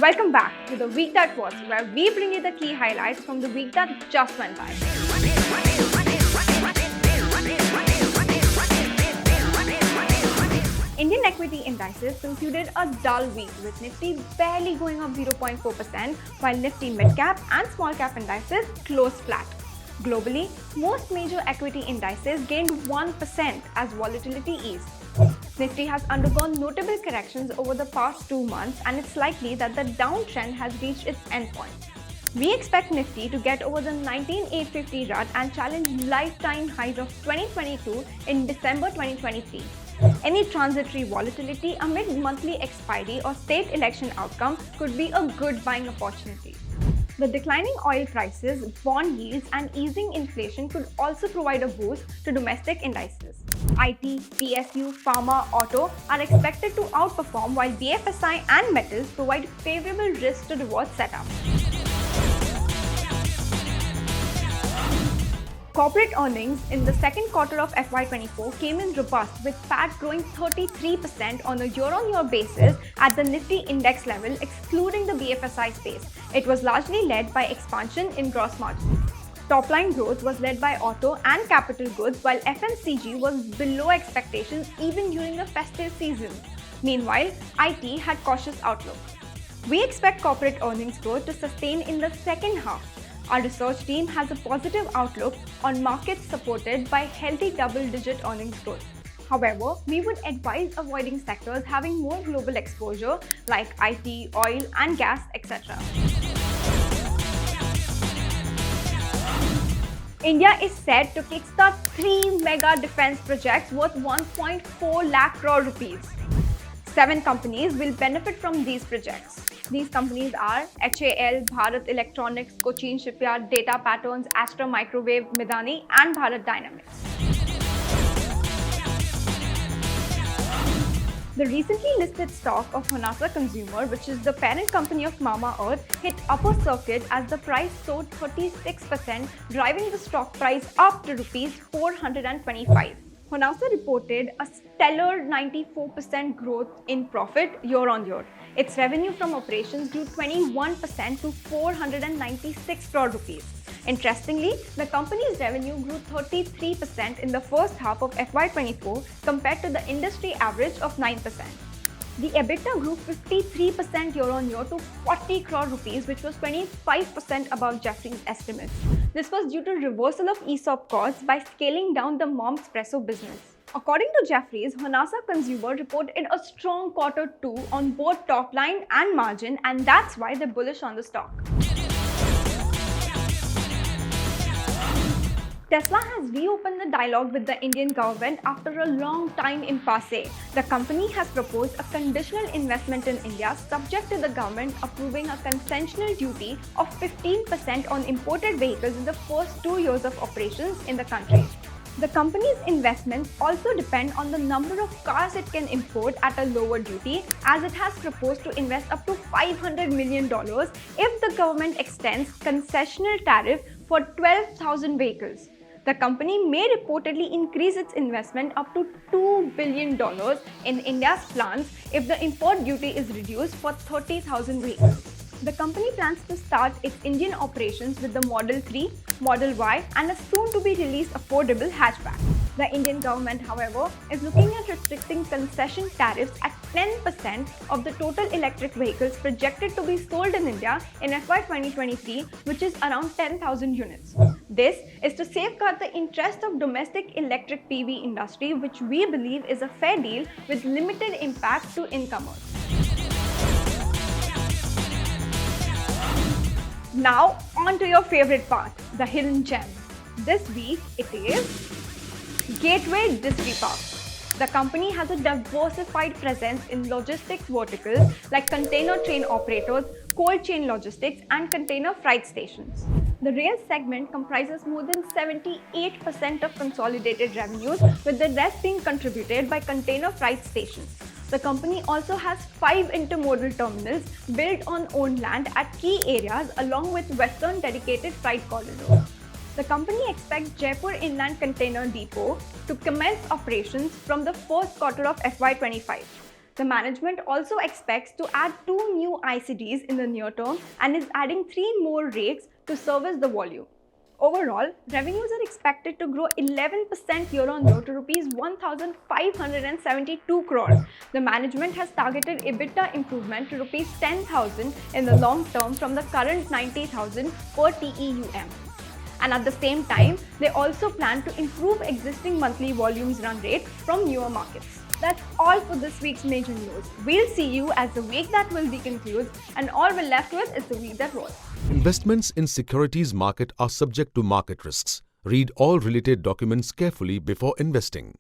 Welcome back to the week that was, where we bring you the key highlights from the week that just went by. Indian equity indices concluded a dull week, with Nifty barely going up 0.4%, while Nifty mid-cap and small-cap indices closed flat. Globally, most major equity indices gained 1% as volatility eased. Nifty has undergone notable corrections over the past 2 months, and it's likely that the downtrend has reached its endpoint. We expect Nifty to get over the 19,850 run and challenge lifetime highs of 2022 in December 2023. Any transitory volatility amid monthly expiry or state election outcome could be a good buying opportunity. The declining oil prices, bond yields, and easing inflation could also provide a boost to domestic indices. IT, PSU, pharma, auto are expected to outperform, while BFSI and metals provide favorable risk to reward setup. Corporate earnings in the second quarter of FY24 came in robust, with PAT growing 33% on a year-on-year basis at the Nifty index level, excluding the BFSI space. It was largely led by expansion in gross margin. Top-line growth was led by auto and capital goods, while FMCG was below expectations even during the festive season. Meanwhile, IT had cautious outlook. We expect corporate earnings growth to sustain in the second half. Our research team has a positive outlook on markets supported by healthy double-digit earnings growth. However, we would advise avoiding sectors having more global exposure like IT, oil and gas, etc. India is set to kickstart 3 mega defense projects worth 1.4 lakh crore rupees. 7 companies will benefit from these projects. These companies are HAL, Bharat Electronics, Cochin Shipyard, Data Patterns, Astra Microwave, Midani, and Bharat Dynamics. The recently listed stock of Honasa Cosnumer, which is the parent company of Mamaearth, hit upper circuit as the price soared 36%, driving the stock price up to Rs 425. Honasa reported a stellar 94% growth in profit year-on-year. Its revenue from operations grew 21% to 496 crore rupees. Interestingly, the company's revenue grew 33% in the first half of FY24 compared to the industry average of 9%. The EBITDA grew 53% year-on-year to 40 crore rupees, which was 25% above Jefferies' estimates. This was due to reversal of ESOP costs by scaling down the Momspresso business. According to Jefferies, Honasa Cosnumer reported a strong Q2 on both top line and margin, and that's why they're bullish on the stock. Tesla has reopened the dialogue with the Indian government after a long time impasse. The company has proposed a conditional investment in India subject to the government approving a concessional duty of 15% on imported vehicles in the first 2 years of operations in the country. The company's investments also depend on the number of cars it can import at a lower duty, as it has proposed to invest up to $500 million if the government extends concessional tariff for 12,000 vehicles. The company may reportedly increase its investment up to $2 billion in India's plants if the import duty is reduced for 30,000 vehicles. The company plans to start its Indian operations with the Model 3, Model Y, and a soon-to-be-released affordable hatchback. The Indian government, however, is looking at restricting concession tariffs at 10% of the total electric vehicles projected to be sold in India in FY 2023, which is around 10,000 units. This is to safeguard the interest of domestic electric PV industry, which we believe is a fair deal with limited impact to incomers. Now, on to your favorite part, the hidden gem. This week, it is Gateway Distripark. The company has a diversified presence in logistics verticals like container train operators, cold chain logistics, and container freight stations. The rail segment comprises more than 78% of consolidated revenues, with the rest being contributed by container freight stations. The company also has 5 intermodal terminals built on owned land at key areas, along with Western dedicated freight corridors. The company expects Jaipur Inland Container Depot to commence operations from the first quarter of FY25. The management also expects to add 2 new ICDs in the near term and is adding 3 more rakes to service the volume. Overall, revenues are expected to grow 11% year-on-year to Rs 1,572 crores. The management has targeted EBITDA improvement to Rs 10,000 in the long term from the current 90,000 per TEUM. And at the same time, they also plan to improve existing monthly volumes run rate from newer markets. That's all for this week's major news. We'll see you as the week that will be concludes, and all we're left with is the week that was. Investments in securities market are subject to market risks. Read all related documents carefully before investing.